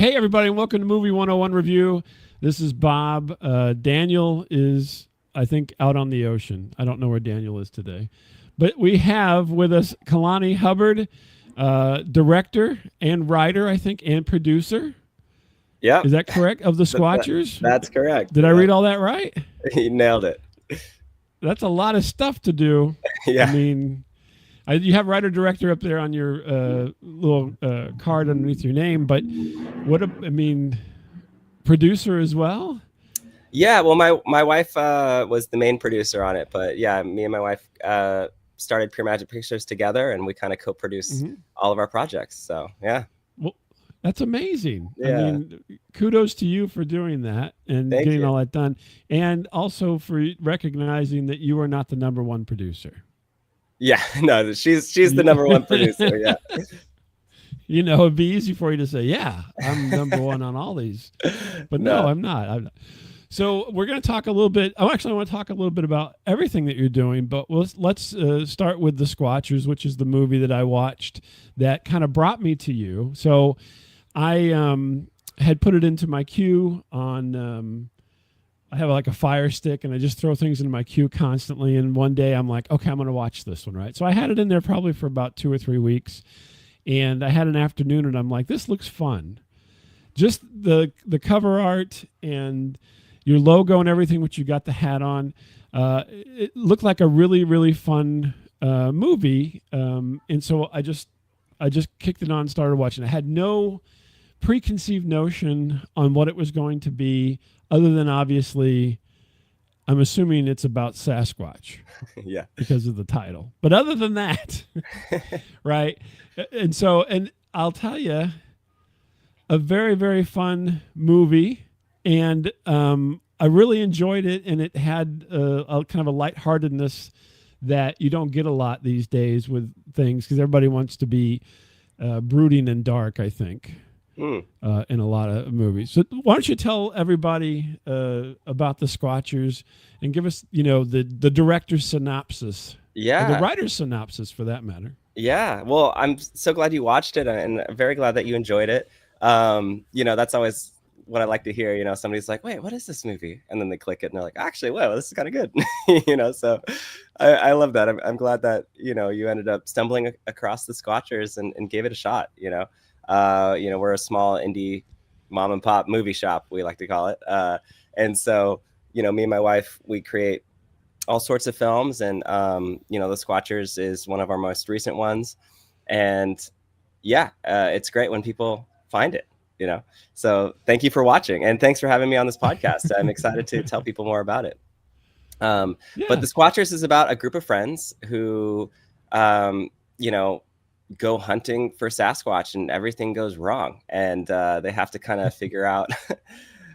Hey, everybody, and welcome to Movie 101 Review. This is Bob. Daniel is, I think, out on the ocean. I don't know where Daniel is today. But we have with us Kalani Hubbard, director and writer, I think, and producer. Yeah. Is that correct? Of the Squatchers? That's correct. Did I read all that right? You nailed it. That's a lot of stuff to do. Yeah. I mean, you have writer director up there on your little card underneath your name, but producer as well? Yeah. Well, my wife was the main producer on it, but yeah, me and my wife started Pure Magic Pictures together, and we kind of co-produce all of our projects. So yeah. Well, that's amazing. Yeah. I mean, kudos to you for doing that and Thank getting you. all that done, and also for recognizing that you are not the number one producer. Yeah, no, she's the number one producer. Yeah. You know, it'd be easy for you to say, yeah, I'm number one on all these. But no, I'm not. So we're going to talk a little bit. I want to talk a little bit about everything that you're doing, but let's start with The Squatchers, which is the movie that I watched that kind of brought me to you. So I had put it into my queue on I have like a Fire Stick, and I just throw things into my queue constantly. And one day I'm like, okay, I'm going to watch this one, right? So I had it in there probably for about 2 or 3 weeks. And I had an afternoon, and I'm like, this looks fun. Just the cover art and your logo and everything, which you got the hat on, it looked like a really, really fun movie. And so I just kicked it on and started watching. I had no preconceived notion on what it was going to be, other than obviously, I'm assuming it's about Sasquatch. Yeah. Because of the title. But other than that, right? And I'll tell you, a very, very fun movie. And I really enjoyed it. And it had a kind of a lightheartedness that you don't get a lot these days with things, because everybody wants to be brooding and dark, I think. In a lot of movies. So why don't you tell everybody about The Squatchers and give us, the director's synopsis. Yeah. Or the writer's synopsis, for that matter. Yeah. Well, I'm so glad you watched it, and very glad that you enjoyed it. That's always what I like to hear. Somebody's like, wait, what is this movie? And then they click it and they're like, actually, wow, this is kind of good. So I love that. I'm glad that, you ended up stumbling across The Squatchers and gave it a shot. We're a small indie mom and pop movie shop, we like to call it. And so, me and my wife, we create all sorts of films, and, The Squatchers is one of our most recent ones. And yeah, it's great when people find it, So thank you for watching, and thanks for having me on this podcast. I'm excited to tell people more about it. But The Squatchers is about a group of friends who, go hunting for Sasquatch, and everything goes wrong, and they have to kind of figure out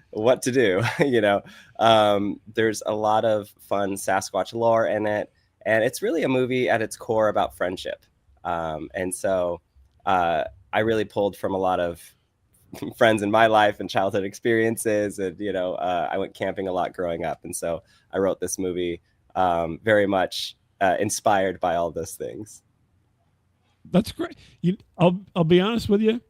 what to do. There's a lot of fun Sasquatch lore in it, and it's really a movie at its core about friendship. And so I really pulled from a lot of friends in my life and childhood experiences, and I went camping a lot growing up, and so I wrote this movie very much inspired by all those things. That's great. I'll be honest with you.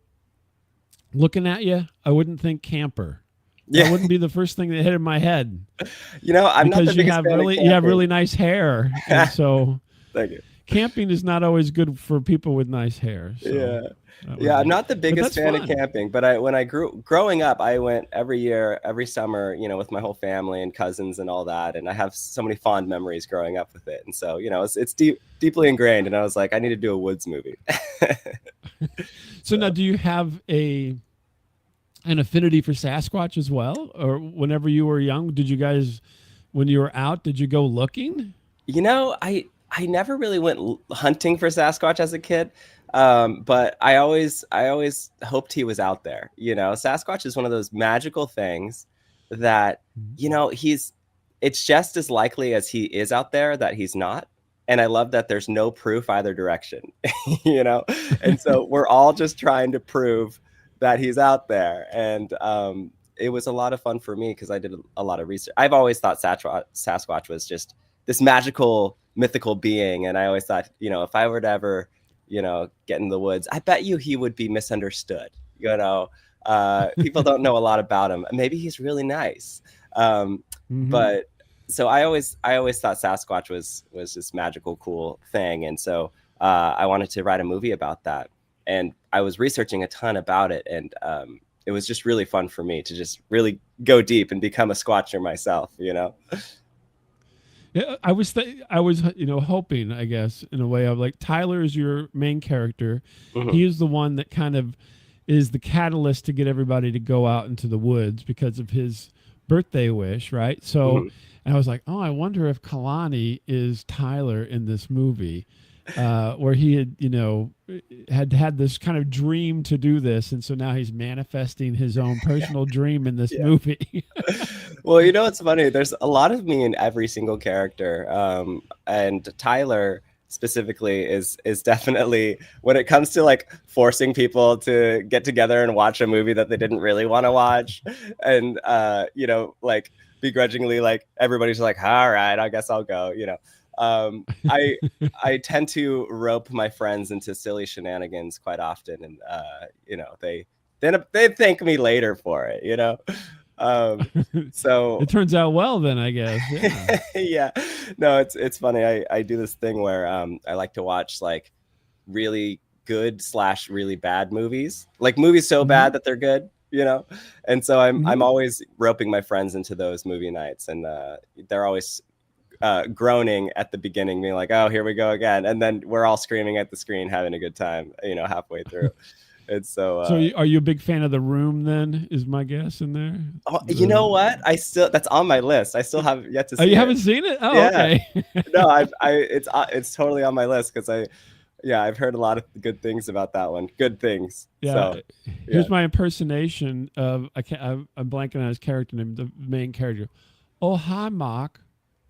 Looking at you, I wouldn't think camper. Yeah. That wouldn't be the first thing that hit in my head. I'm not the biggest fan of camping. You have really nice hair, and so thank you. Camping is not always good for people with nice hair. So I'm not the biggest fan of camping, but when I growing up, I went every year, every summer, with my whole family and cousins and all that. And I have so many fond memories growing up with it. And so, it's deeply ingrained. And I was like, I need to do a woods movie. So now, do you have an affinity for Sasquatch as well? Or whenever you were young, when you were out, did you go looking? I never really went hunting for Sasquatch as a kid. But I always hoped he was out there. Sasquatch is one of those magical things that, it's just as likely as he is out there that he's not. And I love that there's no proof either direction, and so we're all just trying to prove that he's out there. And it was a lot of fun for me because I did a lot of research. I've always thought Sasquatch was just this magical, mythical being. And I always thought, if I were to ever, get in the woods, I bet you he would be misunderstood. People don't know a lot about him. Maybe he's really nice. But so I always thought Sasquatch was this magical, cool thing. And so I wanted to write a movie about that. And I was researching a ton about it. And it was just really fun for me to just really go deep and become a Squatcher myself, you know? Yeah, I was, hoping, I guess, in a way of like Tyler is your main character. He is the one that kind of is the catalyst to get everybody to go out into the woods because of his birthday wish, right? So, and I was like, oh, I wonder if Kalani is Tyler in this movie, where he had had this kind of dream to do this, and so now he's manifesting his own personal dream in this movie. Well, you know what's funny? There's a lot of me in every single character, and Tyler specifically is definitely, when it comes to like forcing people to get together and watch a movie that they didn't really want to watch, and like begrudgingly, like everybody's like, all right, I guess I'll go, I tend to rope my friends into silly shenanigans quite often, and they thank me later for it, so it turns out well then, I guess. Yeah. Yeah, no, it's funny. I do this thing where I like to watch like really good / really bad movies, like movies so bad that they're good, and so I'm always roping my friends into those movie nights, and they're always groaning at the beginning, being like, oh, here we go again, and then we're all screaming at the screen having a good time, halfway through. It's so are you a big fan of The Room then, is my guess in there? Oh, you know what? That's on my list. I still have yet to see you it. Haven't seen it? Oh, yeah. Okay. No, it's totally on my list because I've heard a lot of good things about that one. Good things. Yeah. So, here's my impersonation of I'm blanking on his character name, the main character. Oh, hi, Mark.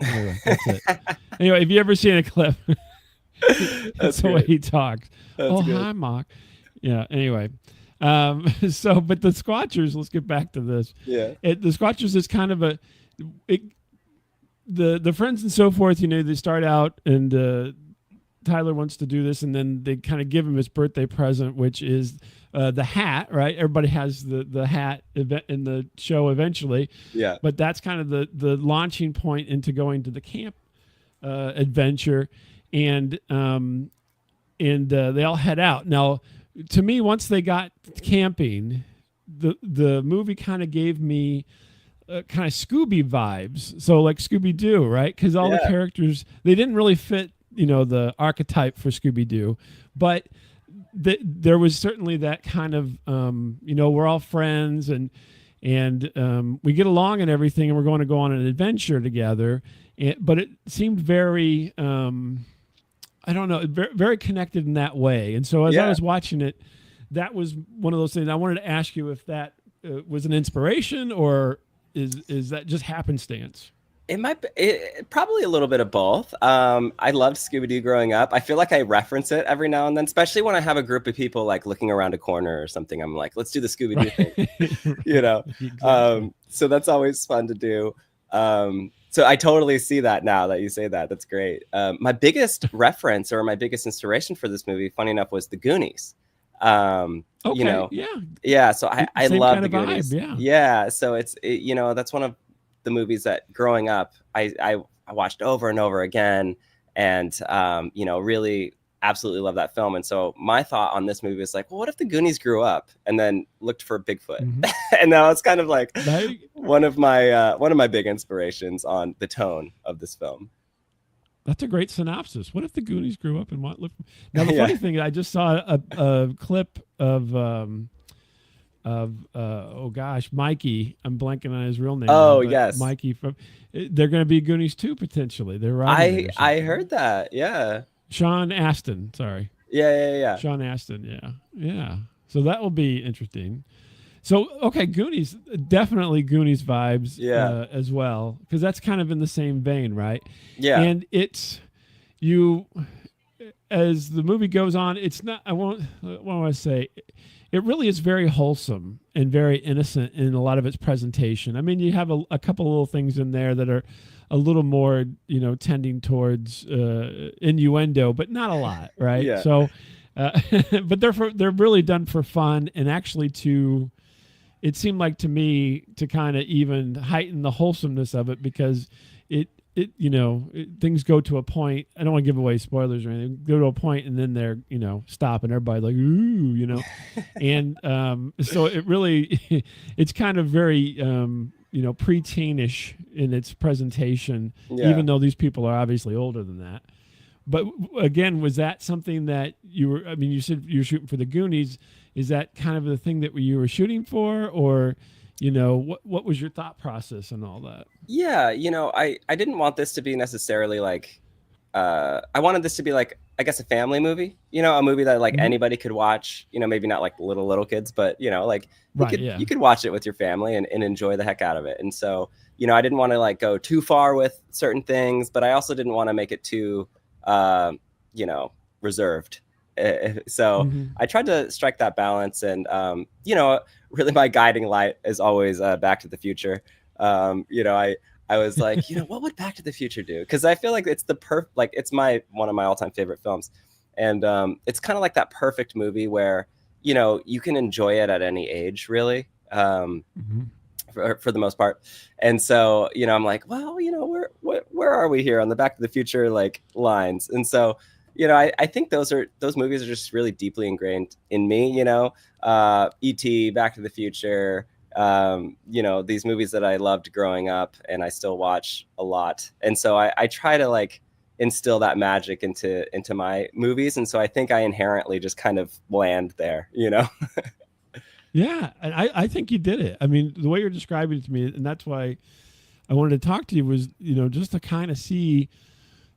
Anyway, that's it. Anyway, have you ever seen a clip? That's the way he talks. That's good. Hi, Mark. Yeah. Anyway, but the Squatchers. Let's get back to this. Yeah. The Squatchers is kind of the friends and so forth. They start out and Tyler wants to do this, and then they kind of give him his birthday present, which is the hat. Right? Everybody has the hat in the show eventually. Yeah. But that's kind of the launching point into going to the camp adventure, and they all head out now. To me, once they got camping, the movie kind of gave me kind of Scooby vibes. So like Scooby-Doo, right? Because all the characters, they didn't really fit, the archetype for Scooby-Doo, but there was certainly that kind of, we're all friends and we get along and everything, and we're going to go on an adventure together. But it seemed very... I don't know, very, very connected in that way. And so as I was watching it, that was one of those things. I wanted to ask you if that was an inspiration, or is that just happenstance? It might be, probably a little bit of both. I loved Scooby-Doo growing up. I feel like I reference it every now and then, especially when I have a group of people like looking around a corner or something. I'm like, let's do the Scooby-Doo thing, Exactly. So that's always fun to do. So I totally see that now that you say that. That's great. My biggest reference or my biggest inspiration for this movie, funny enough, was The Goonies. Okay, yeah. So I love The Goonies. Vibe, yeah. So that's one of the movies that growing up I watched over and over again, and really absolutely love that film. And so my thought on this movie was like, well, what if the Goonies grew up and then looked for Bigfoot? And now it's kind of like one of my big inspirations on the tone of this film. That's a great synopsis. What if the Goonies grew up and what? Now the funny thing, I just saw a clip of Mikey. I'm blanking on his real name. Oh, yes, Mikey from. They're going to be Goonies 2 potentially. They're right. I heard that. Yeah. Sean Astin, sorry. Yeah. Sean Astin, yeah. So that will be interesting. So, okay, Goonies, definitely Goonies vibes as well, because that's kind of in the same vein, right? Yeah. And it's, as the movie goes on, it's not, what do I say? It really is very wholesome and very innocent in a lot of its presentation. I mean, you have a couple little things in there that are a little more, tending towards innuendo, but not a lot, right? Yeah. So, but they're really done for fun and actually to it seemed like to me to kind of even heighten the wholesomeness of it, because things go to a point. I don't want to give away spoilers or anything. Go to a point and then they're stop and everybody like ooh. And so it really it's kind of very preteenish in its presentation, Yeah. even though these people are obviously older than that. But again, was that something that you were? I mean, you said you were shooting for the Goonies. Is that kind of the thing that you were shooting for, or what was your thought process and all that? Yeah, I didn't want this to be necessarily like I wanted this to be like, I guess, a family movie, a movie that like anybody could watch, maybe not like little kids, but like you could watch it with your family and enjoy the heck out of it. And so, I didn't want to like go too far with certain things, but I also didn't want to make it too reserved. So I tried to strike that balance, and really my guiding light is always Back to the Future. I was like, what would Back to the Future do? Because I feel like it's it's one of my all-time favorite films, and it's kind of like that perfect movie where you can enjoy it at any age, really, for the most part. And so I'm like, well, where are we here on the Back to the Future like lines? And so I think those movies are just really deeply ingrained in me. E.T., Back to the Future. These movies that I loved growing up and I still watch a lot. And so I try to like instill that magic into my movies. And so I think I inherently just kind of land there, Yeah. And I think you did it. I mean, the way you're describing it to me, and that's why I wanted to talk to you, was, just to kind of see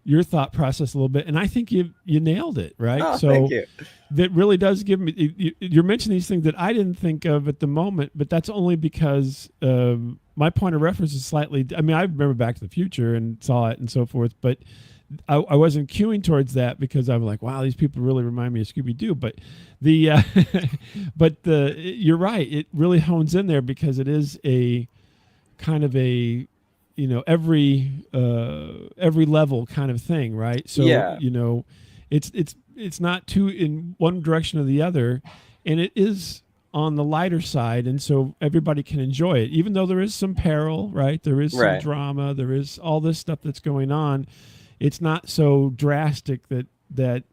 your thought process a little bit. And I think you nailed it. Right. Oh, so thank you. That really does give me, you're mentioning these things that I didn't think of at the moment, but that's only because my point of reference is slightly, I mean, I remember Back to the Future and saw it and so forth, but I wasn't queuing towards that because I'm like, wow, these people really remind me of Scooby-Doo. But you're right. It really hones in there because it is a kind of a, every level kind of thing, right? So, yeah. It's not too in one direction or the other, and it is on the lighter side, and so everybody can enjoy it, even though there is some peril, right? There is some drama, there is all this stuff that's going on. It's not so drastic that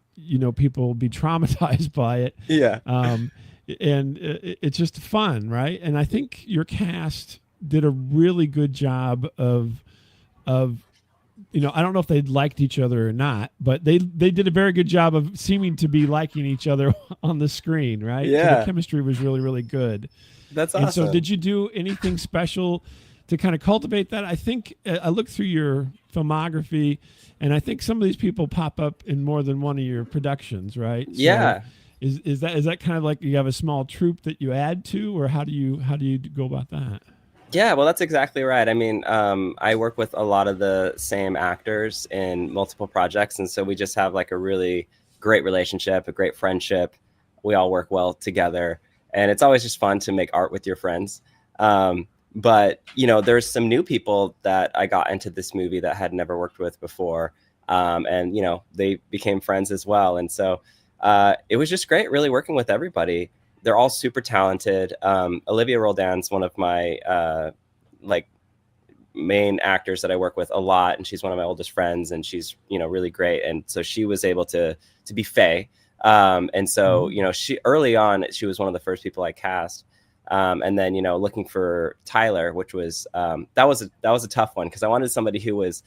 people will be traumatized by it. Yeah. And it's just fun, right? And I think your cast did a really good job of I don't know if they liked each other or not, but they did a very good job of seeming to be liking each other on the screen, right? Yeah. So the chemistry was really, really good. That's awesome. And so did you do anything special to kind of cultivate that? I think I looked through your filmography, and I think some of these people pop up in more than one of your productions, right? Yeah. So is that kind of like you have a small troupe that you add to, or how do you go about that? Yeah, well, that's exactly right. I mean, I work with a lot of the same actors in multiple projects. And so we just have like a really great relationship, a great friendship. We all work well together. And it's always just fun to make art with your friends. But, there's some new people that I got into this movie that I had never worked with before. And, they became friends as well. And so it was just great really working with everybody. They're all super talented. Olivia Roldan's one of my main actors that I work with a lot, and she's one of my oldest friends, and she's really great. And so she was able to be Faye, and so she early on she was one of the first people I cast, and then looking for Tyler, which was that was a tough one because I wanted somebody who was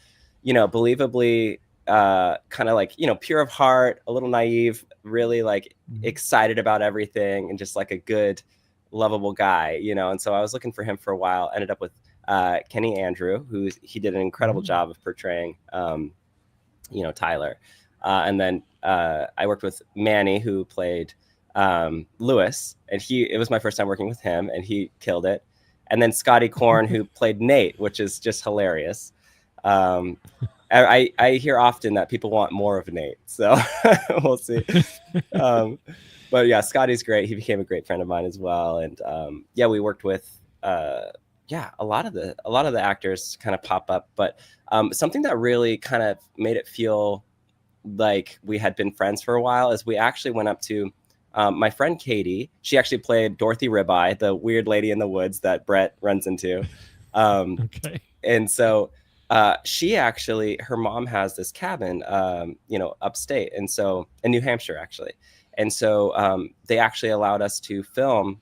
believably kind of like pure of heart, a little naive, really like excited about everything, and just like a good lovable guy, and so I was looking for him for a while. Ended up with Kenny Andrew, he did an incredible job of portraying Tyler, and then I worked with Manny, who played Lewis, and it was my first time working with him, and he killed it. And then Scotty Korn, who played Nate, which is just hilarious. I hear often that people want more of Nate, so we'll see. But yeah, Scotty's great. He became a great friend of mine as well. And we worked with a lot of the actors kind of pop up. But something that really kind of made it feel like we had been friends for a while is we actually went up to My friend Katie, she actually played Dorothy Ribeye, the weird lady in the woods that Brett runs into. Okay. And so she actually, her mom has this cabin, upstate, and so in New Hampshire actually, and so they actually allowed us to film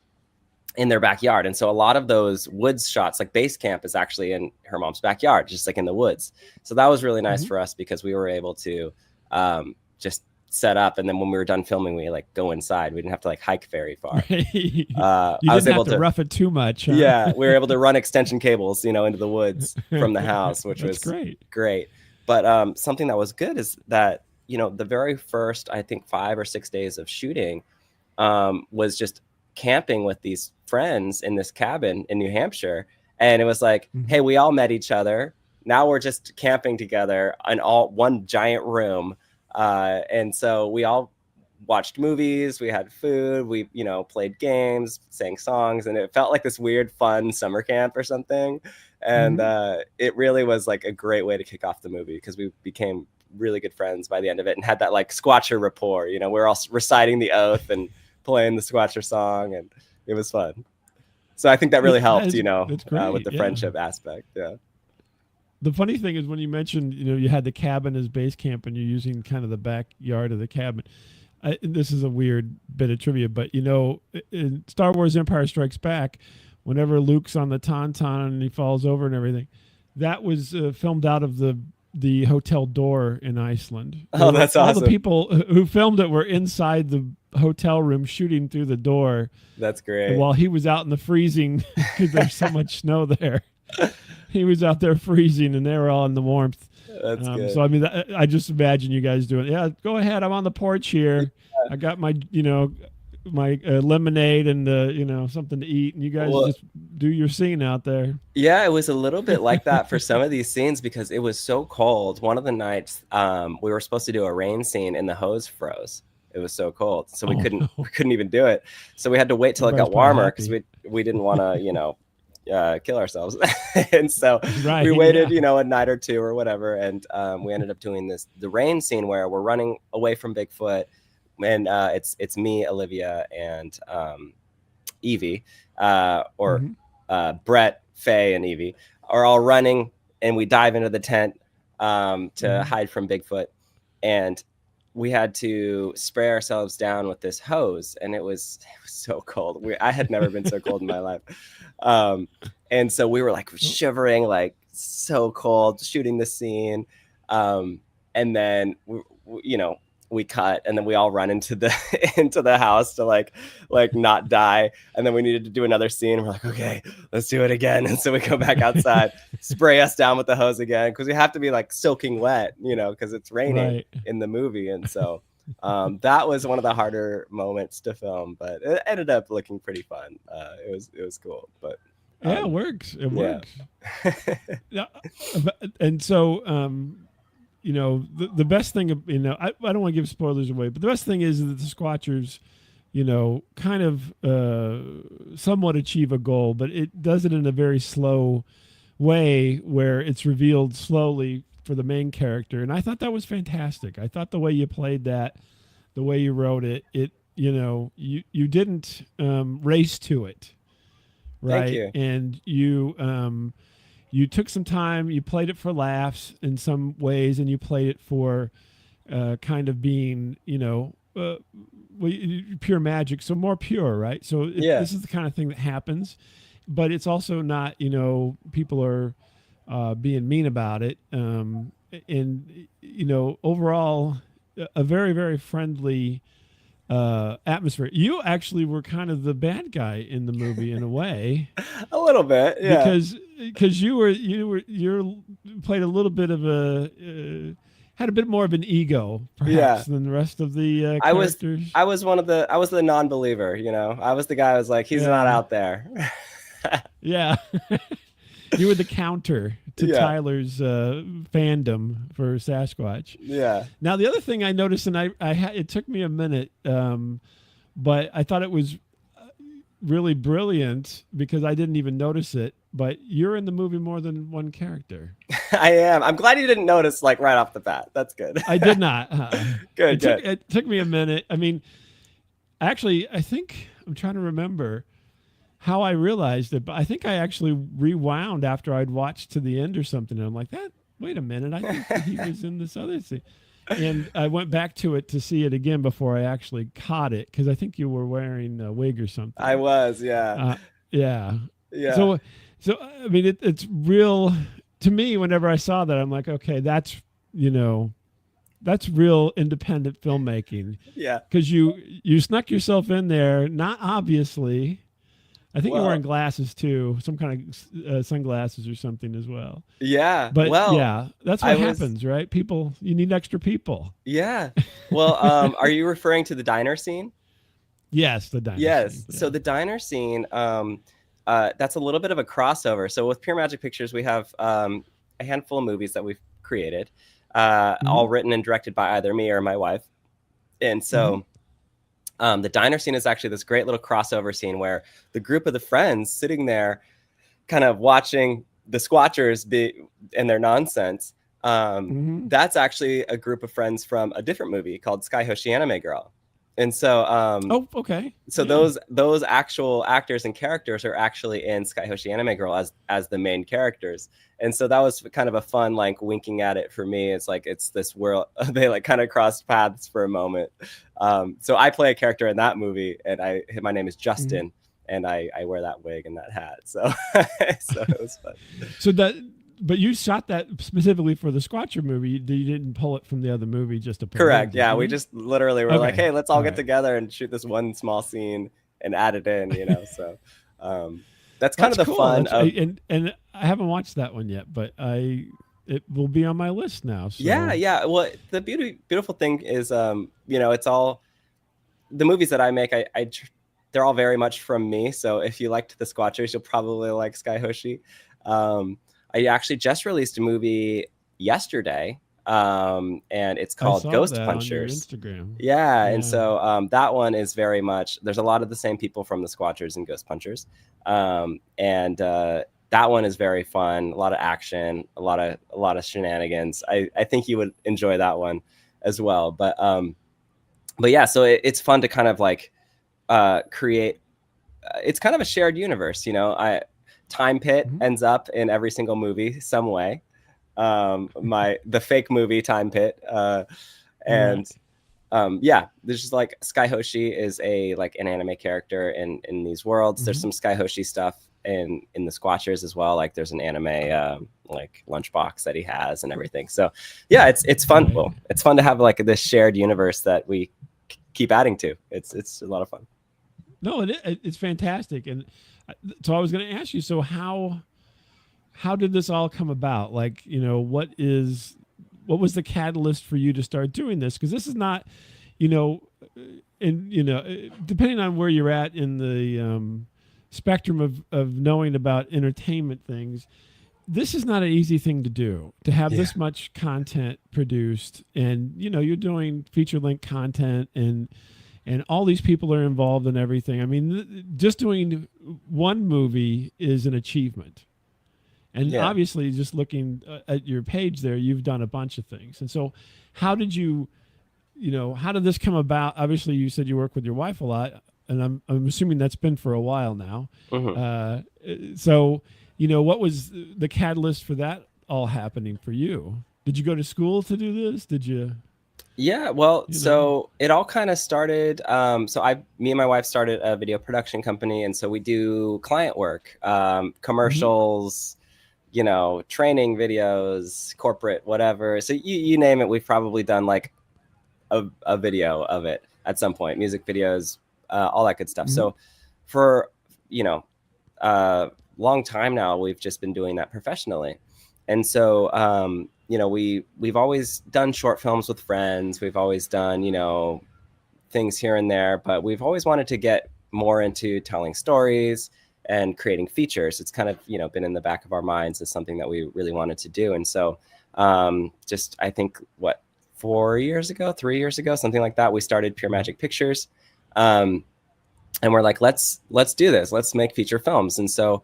in their backyard. And so a lot of those woods shots, like base camp, is actually in her mom's backyard, just like in the woods. So that was really nice for us because we were able to just set up, and then when we were done filming, we like go inside. We didn't have to like hike very far. You I didn't was able have to rough it too much. Huh? Yeah, we were able to run extension cables, into the woods from the house, which was great. But something that was good is that, the very first, I think 5 or 6 days of shooting was just camping with these friends in this cabin in New Hampshire. And it was like, hey, we all met each other. Now we're just camping together in all one giant room. And so we all watched movies, we had food, we, played games, sang songs, and it felt like this weird, fun summer camp or something. And it really was like a great way to kick off the movie because we became really good friends by the end of it and had that like Squatcher rapport. We're all reciting the oath and playing the Squatcher song, and it was fun. So I think that really helped, with the friendship aspect. Yeah. The funny thing is when you mentioned, you had the cabin as base camp and you're using kind of the backyard of the cabin. This is a weird bit of trivia, but in Star Wars Empire Strikes Back, whenever Luke's on the Tauntaun and he falls over and everything, that was filmed out of the hotel door in Iceland. Oh, that's awesome. All the people who filmed it were inside the hotel room shooting through the door. That's great. While he was out in the freezing because there's so much snow there. He was out there freezing and they were all in the warmth. That's good. So, I mean, I just imagine you guys doing, go ahead. I'm on the porch here. Yeah. I got my, my lemonade and, something to eat. And you guys just do your scene out there. Yeah, it was a little bit like that for some of these scenes because it was so cold. One of the nights we were supposed to do a rain scene and the hose froze. It was so cold. So we couldn't even do it. So we had to wait till it got warmer because we didn't want to, kill ourselves. And so we waited, a night or two or whatever. And we ended up doing the rain scene where we're running away from Bigfoot. And it's me, Olivia, and Evie, Brett, Faye, and Evie are all running, and we dive into the tent to hide from Bigfoot. And we had to spray ourselves down with this hose, and it was so cold. I had never been so cold in my life. And so we were like shivering, like so cold, shooting the scene. And then, we cut, and then we all run into the house to like not die. And then we needed to do another scene. We're like, okay, let's do it again. And so we go back outside, spray us down with the hose again, because we have to be like soaking wet, because it's raining in the movie. And so that was one of the harder moments to film, but it ended up looking pretty fun. It was cool, but it works. It works. And so the best thing, I don't want to give spoilers away, but the best thing is that the Squatchers, kind of somewhat achieve a goal, but it does it in a very slow way where it's revealed slowly for the main character. And I thought that was fantastic. I thought the way you played that, the way you wrote it, you didn't race to it. Right. Thank you. And you took some time, you played it for laughs in some ways, and you played it for kind of being, pure magic. So more pure, right? So this is the kind of thing that happens, but it's also not, people are being mean about it. And, overall, a very, very friendly atmosphere. You actually were kind of the bad guy in the movie in a way. A little bit, yeah. Because you played a little bit of had a bit more of an ego, perhaps, than the rest of the characters. I was the non-believer. I was the guy who was like, he's not out there. Yeah. You were the counter to Tyler's fandom for Sasquatch. Yeah. Now, the other thing I noticed, and it took me a minute, but I thought it was really brilliant because I didn't even notice it, but you're in the movie more than one character. I am. I'm glad you didn't notice, like, right off the bat. That's good. I did not. Good. It took me a minute. I mean, actually, I think I'm trying to remember how I realized it, but I think I actually rewound after I'd watched to the end or something. And I'm like, that, wait a minute, I think that he was in this other scene. And I went back to it to see it again before I actually caught it because I think you were wearing a wig or I something. was, yeah. Yeah. Yeah. So, so I mean, it's real to me. Whenever I saw that, I'm like, okay, that's you know, that's real independent filmmaking Yeah. because you snuck yourself in there, not obviously. I think you're wearing Well, glasses too, some kind of sunglasses or something as well. yeah. But Well, yeah, that's I what was, happens, right? People, you need extra people. yeah. Well, are you referring to the diner scene? Yes, the diner Yes. scene. So Yeah. the diner scene, that's a little bit of a crossover. So with Pure Magic Pictures, we have a handful of movies that we've created, Mm-hmm. all written and directed by either me or my wife. And Mm-hmm. so the diner scene is actually this great little crossover scene where the group of the friends sitting there kind of watching the Squatchers be and their nonsense. Mm-hmm. That's actually a group of friends from a different movie called Sky Hoshi Anime Girl. And so Oh, okay. so Yeah. those actual actors and characters are actually in Sky Hoshi Anime Girl as the main characters. And so that was kind of a fun like winking at it for me. It's like it's this world they like kind of crossed paths for a moment. So I play a character in that movie, and my name is Mm-hmm. Justin, and I wear that wig and that hat. So so it was fun. So that, but you shot that specifically for the Squatcher movie. You didn't pull it from the other movie just to put it in, Correct. did Yeah, we you? just literally were like, Okay. hey, let's all All get right. together and shoot this one small scene and add it in, you know. So that's kind of That's the cool. fun That's of and I haven't watched that one yet, but it will be on my list now. yeah, So yeah. Well, the beautiful thing is, you know, it's all the movies that I make. They're all very much from me. So if you liked the Squatchers, you'll probably like Sky Hoshi. I actually just released a movie yesterday, and it's I called saw Ghost that on your Punchers. Instagram. Yeah, and Yeah. so that one is very much. There's a lot of the same people from the Squatchers and Ghost Punchers, and that one is very fun. A lot of action, a lot of shenanigans. I think you would enjoy that one as well. But yeah, so it's fun to kind of like create. It's kind of a shared universe, you know. Time Pit Mhm. ends up in every single movie some way. The fake movie Time Pit, Right. and yeah, there's just like Sky Hoshi is a like an anime character in these worlds. There's Hmm. some Sky Hoshi stuff in the Squatchers as well. Like there's an anime like lunchbox that he has and everything. So yeah, it's fun. Right. Well, it's fun to have like this shared universe that we keep adding to. It's a lot of fun. No, it's fantastic. And so I was going to ask you. So how did this all come about? Like, what was the catalyst for you to start doing this? Because this is not, you know, depending on where you're at in the spectrum of knowing about entertainment things, this is not an easy thing to do, to have Yeah. this much content produced. And you're doing feature length content, and all these people are involved in everything. I mean, just doing one movie is an achievement. And Yeah. obviously, just looking at your page there, you've done a bunch of things. And so, how did how did this come about? Obviously, you said you work with your wife a lot, and I'm assuming that's been for a while now. Hmm. So, what was the catalyst for that all happening for you? Did you go to school to do this? Did you, Yeah, well, you know? so it all kind of started. Me and my wife started a video production company, and so we do client work, Mm-hmm. commercials, training videos, corporate, whatever. So you name it, we've probably done like a video of it at some point, music videos, all that good stuff. Mm-hmm. So for, you know, a long time now, we've just been doing that professionally. And so, we've always done short films with friends. We've always done, things here and there, but we've always wanted to get more into telling stories and creating features. It's kind of, been in the back of our minds as something that we really wanted to do. And so, just, I think 4 years ago, 3 years ago, something like that, we started Pure Right. Magic Pictures. And we're like, let's do this. Let's make feature films. And so,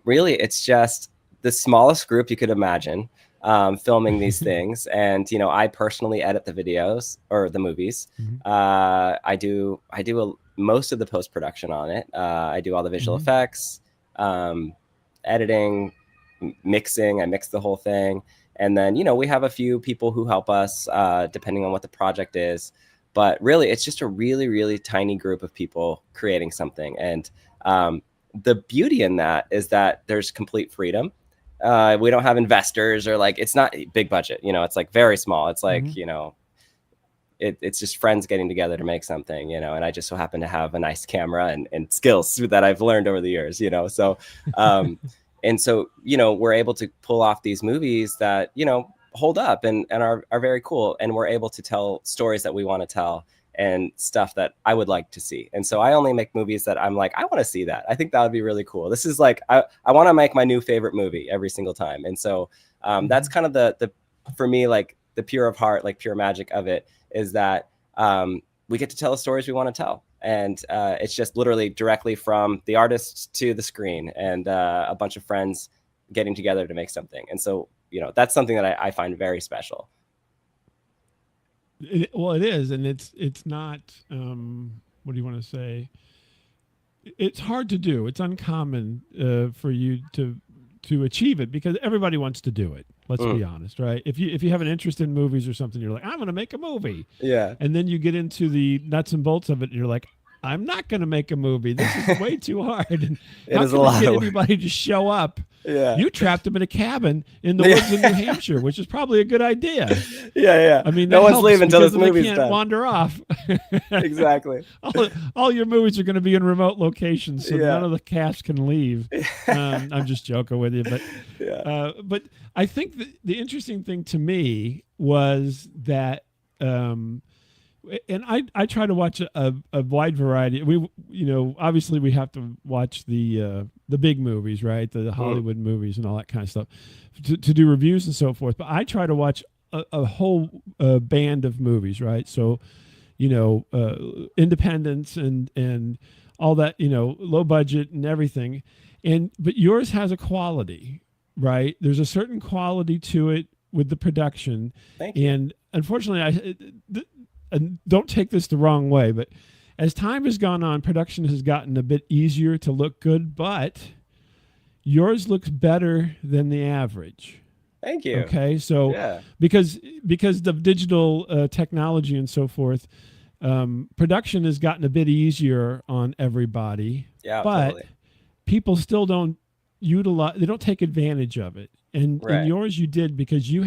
really, it's just the smallest group you could imagine. filming these things. And I personally edit the videos or the movies. Mhm. I do most of the post production on it. I do all the visual effects, editing, mixing. I mix the whole thing. And then, we have a few people who help us depending on what the project is. But really, it's just a really, really tiny group of people creating something. And the beauty in that is that there's complete freedom. We don't have investors, or like, it's not big budget. It's like very small. It's like, it's just friends getting together to make something, and I just so happen to have a nice camera and skills that I've learned over the years, so and so, we're able to pull off these movies that, hold up and are very cool. And we're able to tell stories that we want to tell and stuff that I would like to see. And so I only make movies that I'm like, I want to see that. I think that would be really cool. This is like, I want to make my new favorite movie every single time. And so that's kind of the, for me, like the pure of heart, like pure magic of it is that we get to tell the stories we want to tell. And it's just literally directly from the artist to the screen, and a bunch of friends getting together to make something. And so, that's something that I find very special. Well, it is. And it's not, what do you want to say? It's hard to do. It's uncommon for you to achieve it, because everybody wants to do it. Let's be honest, right? If you have an interest in movies or something, you're like, I'm going to make a movie. Yeah. And then you get into the nuts and bolts of it, and you're like, I'm not going to make a movie. This is way too hard. And it is a lot get of work. Anybody to show up? Yeah. You trapped them in a cabin in the woods in New Hampshire, which is probably a good idea. Yeah. I mean, no one's leaving until this movie's done. They can't done. wander off. Exactly. all your movies are going to be in remote locations, so none of the cast can leave. I'm just joking with you, but but I think the interesting thing to me was that. And I try to watch a wide variety. We obviously we have to watch the big movies, right? The Hollywood movies and all that kind of stuff to do reviews and so forth. But I try to watch a whole band of movies, right? So, independence and all that, low budget and everything. But yours has a quality, right? There's a certain quality to it with the production. Thank you. And unfortunately, and don't take this the wrong way, but as time has gone on, production has gotten a bit easier to look good, but yours looks better than the average. Thank you. Okay, so because of digital technology and so forth, production has gotten a bit easier on everybody. Yeah, but totally. People still don't utilize. They don't take advantage of it. And yours you did, because you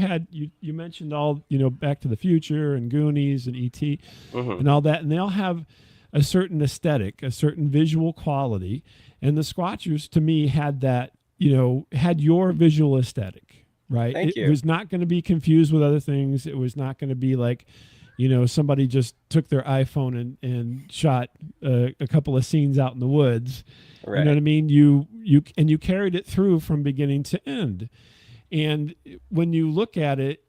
mentioned all, Back to the Future and Goonies and E.T. And all that, and they all have a certain aesthetic, a certain visual quality. And the Squatchers, to me, had that, had your visual aesthetic, right? Thank you. It was not going to be confused with other things. It was not going to be like, somebody just took their iPhone and shot a couple of scenes out in the woods. Right. You know what I mean? You carried it through from beginning to end. And when you look at it,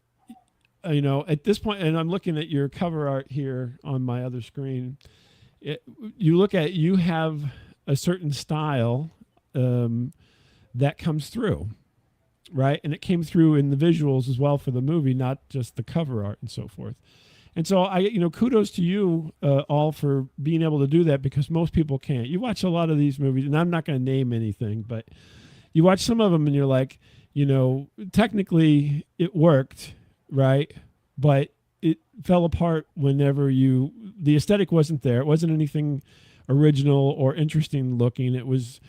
at this point, and I'm looking at your cover art here on my other screen, you look at, you have a certain style that comes through, right? And it came through in the visuals as well for the movie, not just the cover art and so forth. And so kudos to you all for being able to do that, because most people can't. You watch a lot of these movies, and I'm not going to name anything, but you watch some of them and you're like, technically it worked, right? But it fell apart whenever the aesthetic wasn't there. It wasn't anything original or interesting looking. It was,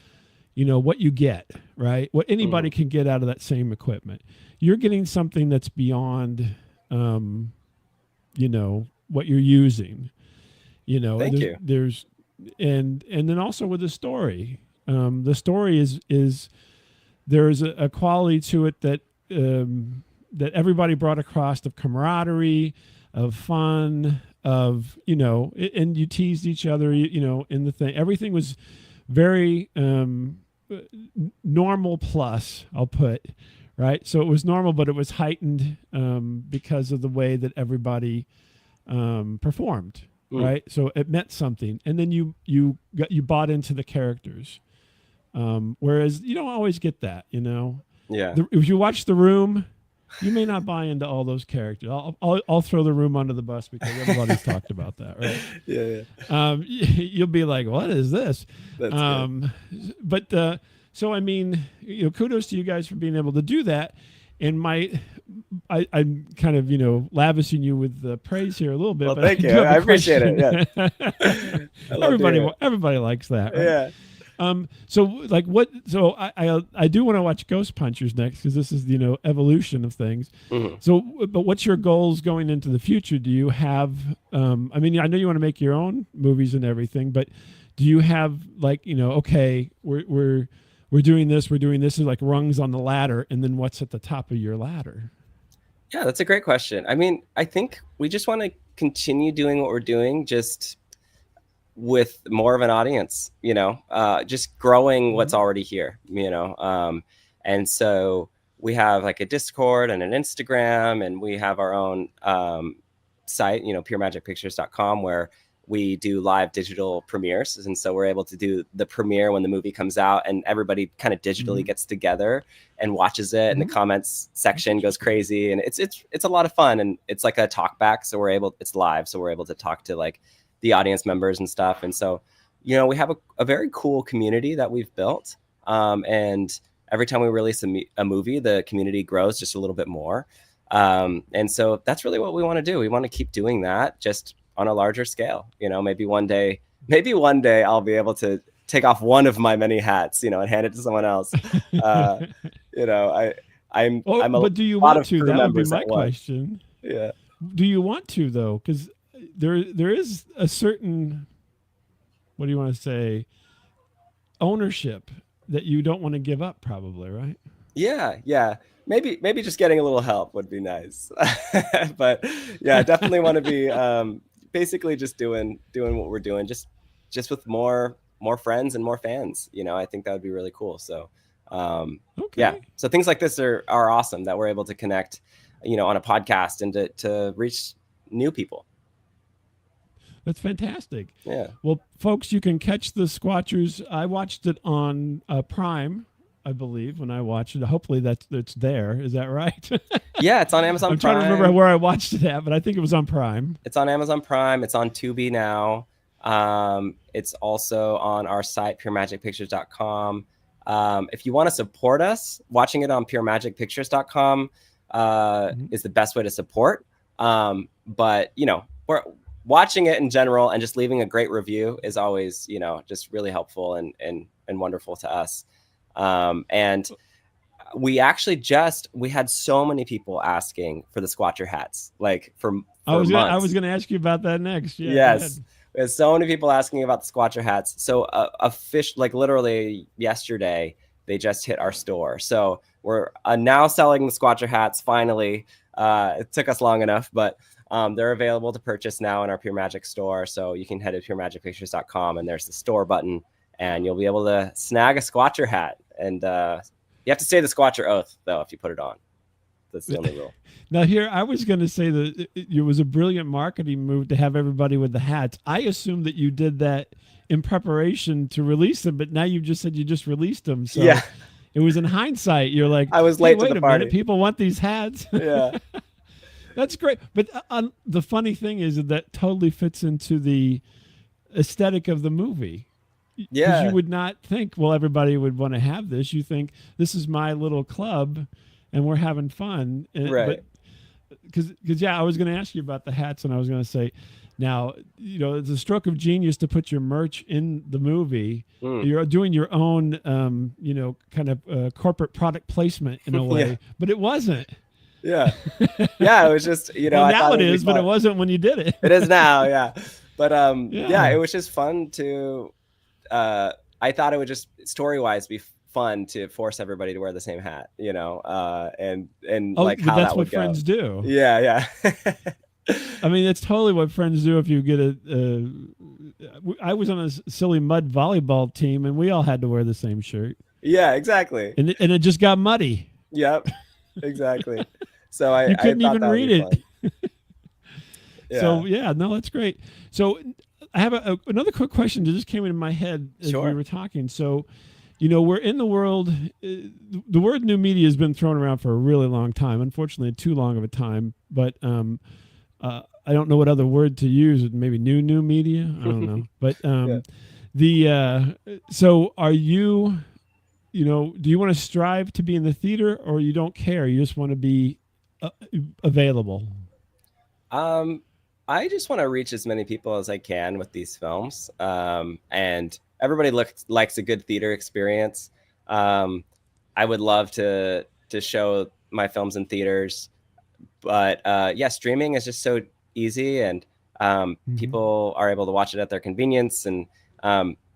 what you get, right? What anybody can get out of that same equipment. You're getting something that's beyond, what you're using, Thank you. There's, and then also with the story is there's a quality to it that that everybody brought across, of camaraderie, of fun, of and you teased each other, in the thing. Everything was very normal plus, I'll put, right? So it was normal, but it was heightened because of the way that everybody performed, right? So it meant something, and then you bought into the characters. Whereas you don't always get that, Yeah. If you watch The Room, You may not buy into all those characters. I'll throw the room under the bus because everybody's talked about that, right? Yeah. You'll be like, "What is this?" That's good. But so I mean, kudos to you guys for being able to do that. And I'm kind of lavishing you with praise here a little bit. Well, but thank you. I appreciate it. Yeah. Everybody likes that, right? Yeah. So like what? So I do want to watch Ghost Punchers next because this is evolution of things. Mm-hmm. So, but what's your goals going into the future? Do you have? I mean, I know you want to make your own movies and everything, but do you have like okay, we're doing this, is like rungs on the ladder, and then what's at the top of your ladder? Yeah, that's a great question. I mean, I think we just want to continue doing what we're doing, just with more of an audience, just growing what's already here, and so we have like a Discord and an Instagram, and we have our own site, puremagicpictures.com, where we do live digital premieres. And so we're able to do the premiere when the movie comes out, and everybody kind of digitally gets together and watches it, and the comments section goes crazy, and it's a lot of fun, and it's like a talk back. So it's live, so we're able to talk to like the audience members and stuff. And so, we have a very cool community that we've built. And every time we release a movie, the community grows just a little bit more. And so that's really what we want to do. We want to keep doing that just on a larger scale. Maybe one day I'll be able to take off one of my many hats, and hand it to someone else. But do you want to? That would be my question. Yeah. Do you want to though? Because there is a certain, what do you want to say, ownership that you don't want to give up, probably, right? Yeah. Maybe just getting a little help would be nice. But yeah, I definitely want to be basically just doing what we're doing, just with more friends and more fans. I think that would be really cool. So yeah, so things like this are awesome, that we're able to connect, on a podcast and to reach new people. That's fantastic. Yeah. Well, folks, you can catch the Squatchers. I watched it on Prime, I believe, when I watched it. Hopefully that's there. Is that right? Yeah, it's on Amazon Prime. I'm trying to remember where I watched it at, but I think it was on Prime. It's on Amazon Prime. It's on Tubi now. It's also on our site, puremagicpictures.com. If you want to support us, watching it on puremagicpictures.com is the best way to support. But, we're watching it in general and just leaving a great review is always, just really helpful and wonderful to us. And we actually we had so many people asking for the Squatcher hats, like for I was months. going to ask you about that next. Yeah, yes. There's so many people asking about the Squatcher hats. So a fish, like literally yesterday, they just hit our store. So we're now selling the Squatcher hats. Finally, it took us long enough, but they're available to purchase now in our Pure Magic store. So you can head to puremagicpictures.com, and there's the store button, and you'll be able to snag a Squatcher hat. And you have to say the Squatcher oath, though, if you put it on. That's the only rule. Now, here, I was going to say that it was a brilliant marketing move to have everybody with the hats. I assumed that you did that in preparation to release them, but now you just said you just released them. So yeah. It was in hindsight. You're like, I was late to the party. Minute, people want these hats. Yeah. That's great. But the funny thing is that totally fits into the aesthetic of the movie. Yeah. Because you would not think, well, everybody would want to have this. You think, this is my little club, and we're having fun. Right. Because I was going to ask you about the hats, and I was going to say, now, it's a stroke of genius to put your merch in the movie. You're doing your own, kind of corporate product placement in a way, but it wasn't. Yeah. Yeah. It was just, well, now it is, but it wasn't when you did it. It is now. Yeah. But yeah, it was just fun to, I thought it would just story-wise be fun to force everybody to wear the same hat, and like how that's that would what friends do. Yeah. I mean, it's totally what friends do. If you get I was on a silly mud volleyball team, and we all had to wear the same shirt. Yeah, exactly. And it just got muddy. Yep, exactly. So you couldn't even read it. Yeah. So yeah, no, that's great. So I have another quick question that just came into my head as we were talking. So, we're in the world. The word new media has been thrown around for a really long time. Unfortunately, too long of a time. But I don't know what other word to use. Maybe new media. I don't know. But Yeah. so are you? Do you want to strive to be in the theater, or you don't care? You just want to be available. I just want to reach as many people as I can with these films. And everybody likes a good theater experience. Um, I would love to show my films in theaters, but yeah, streaming is just so easy, and Mm-hmm. people are able to watch it at their convenience. And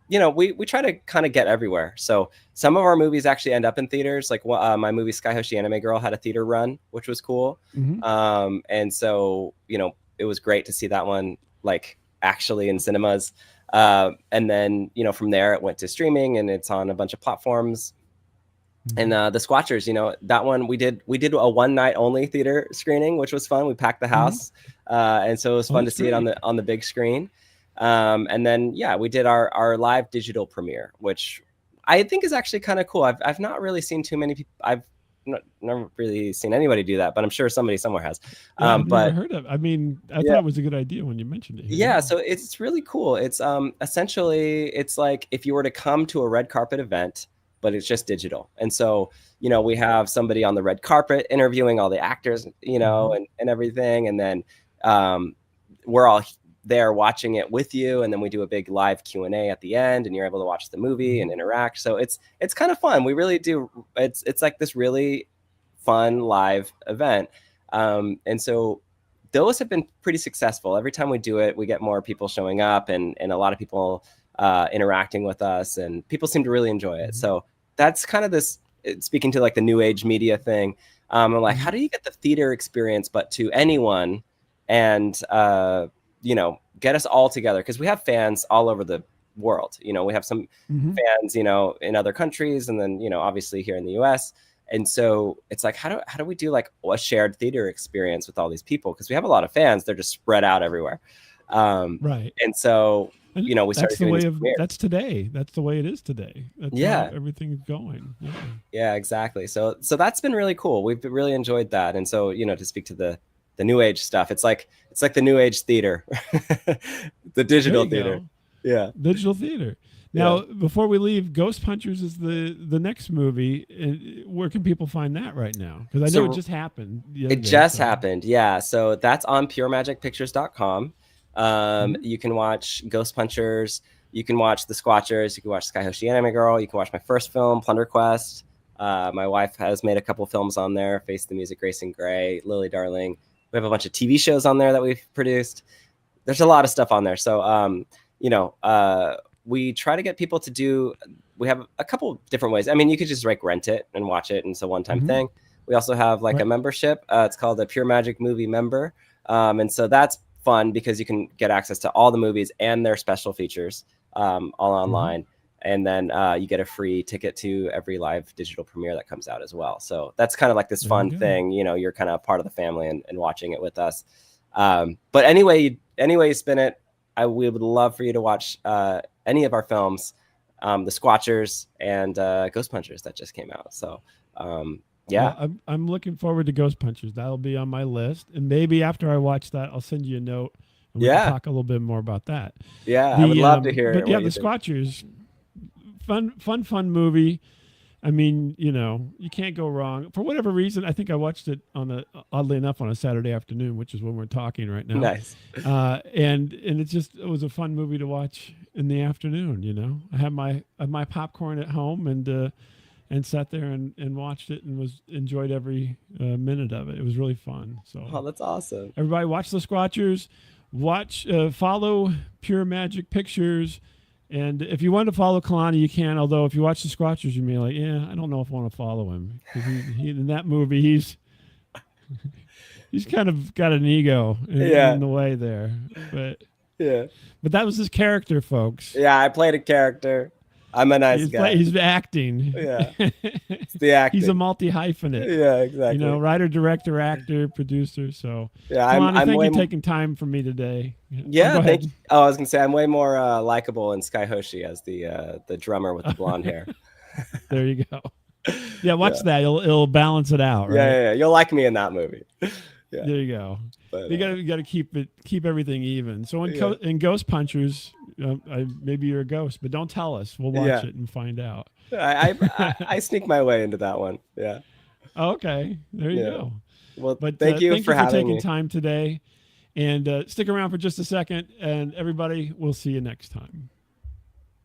we try to kind of get everywhere. So some of our movies actually end up in theaters. Like my movie Skyhoshi Anime Girl had a theater run, which was cool. Mm-hmm. And so it was great to see that one like actually in cinemas. And then from there it went to streaming, and it's on a bunch of platforms. And the Squatchers, that one we did a one night only theater screening, which was fun. We packed the Mm-hmm. house, and so it was Oh, fun to that's see it great. on the big screen. And then we did our live digital premiere, which I think is actually kind of cool. I've not really seen too many people. I've never really seen anybody do that, but I'm sure somebody somewhere has. Yeah, I've never But heard of. I mean, I yeah, thought it was a good idea when you mentioned it here. yeah, Yeah. so it's really cool. It's essentially it's like if you were to come to a red carpet event, but it's just digital. And so, we have somebody on the red carpet interviewing all the actors, Mm-hmm. and everything. And then we're all there watching it with you, and then we do a big live Q&A at the end, and you're able to watch the movie Mm-hmm. and interact. So it's kind of fun. We really do. It's like this really fun live event. And so those have been pretty successful. Every time we do it, we get more people showing up, and a lot of people interacting with us, and people seem to really enjoy it. Mm-hmm. So that's kind of this speaking to like the new age media thing. I'm like, Mm-hmm. how do you get the theater experience, but to anyone, and get us all together? Because we have fans all over the world. We have some Mm-hmm. fans, in other countries, and then obviously here in the U.S. And so it's like, how do we do like a shared theater experience with all these people? Because we have a lot of fans; they're just spread out everywhere. Right. And so And we that's started the doing way these of. premieres. That's today. That's the way it is today. That's how Yeah, everything's going. Yeah. yeah, exactly. So that's been really cool. We've really enjoyed that. And so to speak to the new age stuff, it's like the new age theater, the There digital you theater. go. Yeah, Digital theater. yeah. Now, before we leave, Ghost Punchers is the next movie. Where can people find that right now? Because I know it So just happened the other it day. just So. happened. Yeah. So that's on puremagicpictures.com. Mm-hmm. You can watch Ghost Punchers. You can watch The Squatchers. You can watch Skyhoshi Anime Girl. You can watch my first film, Plunder Quest. My wife has made a couple films on there, Face the Music, Racing Gray, Lily Darling. We have a bunch of TV shows on there that we've produced. There's a lot of stuff on there. So, we try to get people to do, we have a couple different ways. I mean, you could just like rent it and watch it. And it's a one-time Mm-hmm. thing. We also have like a Right. membership. It's called the Pure Magic Movie Member. And so that's fun because you can get access to all the movies and their special features all Mm-hmm. online. And then you get a free ticket to every live digital premiere that comes out as well. So that's kind of like this There you fun go. thing. You're kind of part of the family and watching it with us. But anyway you spin it, we would love for you to watch any of our films, The Squatchers and Ghost Punchers that just came out. So yeah. Well, I'm looking forward to Ghost Punchers. That'll be on my list, and maybe after I watch that, I'll send you a note, and we can Yeah. talk a little bit more about that. Yeah. I would love to hear But yeah, what the you think. Squatchers, fun movie. I mean, you can't go wrong. For whatever reason, I think I watched it oddly enough on a Saturday afternoon, which is when we're talking right now. Nice. And it was a fun movie to watch in the afternoon. I had my popcorn at home and sat there and watched it and enjoyed every minute of it. It was really fun. So Oh, that's awesome. everybody watch the Squatchers, follow Pure Magic Pictures. And if you want to follow Kalani, you can. Although if you watch the Squatchers, you may be like, yeah, I don't know if I want to follow him because he in that movie he's kind of got an ego Yeah. in the way there. But Yeah. that was his character, folks. Yeah. I played a character. I'm a nice guy. He's acting. Yeah. It's the acting. He's a multi hyphenate. Yeah, exactly. Writer, director, actor, producer. So, Yeah, Kalani, I'm thank way you taking time for me today. yeah, Go thank ahead. you. Oh, I was gonna say I'm way more likable in Skyhoshi as the drummer with the blonde hair. There you go. Yeah, watch that. It'll balance it out, right? Yeah. You'll like me in that movie. Yeah. There you go. But, You got to keep everything even. So Yeah. in Ghost Punchers, maybe you're a ghost, but don't tell us. We'll watch it and find out. I sneak my way into that one. Yeah. Okay, there you Yeah. go. Well, But thank you for having taking me. time today, and stick around for just a second. And everybody, we'll see you next time.